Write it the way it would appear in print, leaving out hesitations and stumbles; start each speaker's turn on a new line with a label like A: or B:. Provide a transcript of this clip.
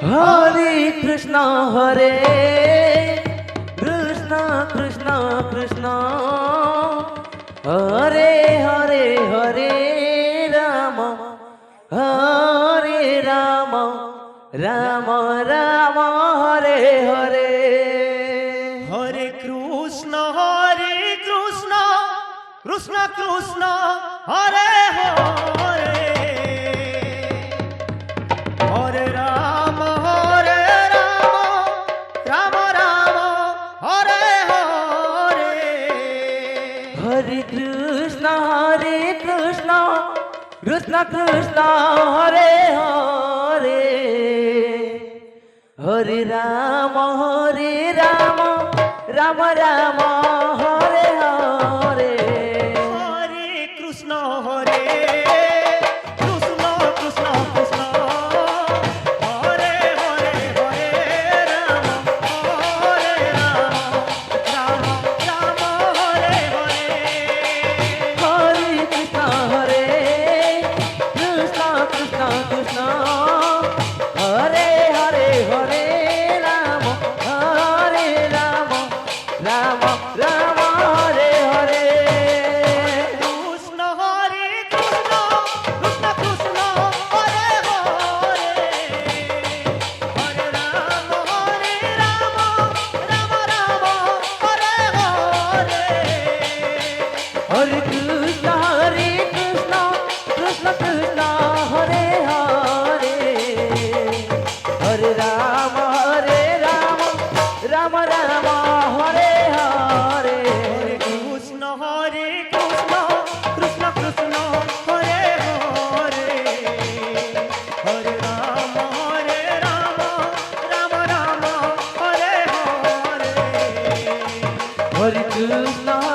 A: Hare Krishna Krishna Krishna Krishna Hare Hare Hare Ram Hare Ram Ram Ram Hare Hare
B: Hare Krishna Krishna Krishna Hare Hare Hare Ram Ram Ram Hare Hare
A: Hare Krishna Krishna Krishna Hare Hare Hare Ram Ram Ram Hare Hare
B: Hare Krishna Krishna Krishna Krishna Hare Hare Hare Ram Ram Ram Hare Hare
A: Hare Krishna Krishna Krishna Krishna Hare Hare Hare Ram Ram Ram Ram Hare Hare
B: Krishna Krishna Krishna Hare Hare Hare Ram Ram Ram Hare Hare
A: Hare Krishna Krishna Krishna Hare Hare Hare Ram Ram Ram Hare Hare
B: Krishna Krishna Krishna Hare Hare Hare Ram Ram Ram Hare Hare
A: Hare Krishna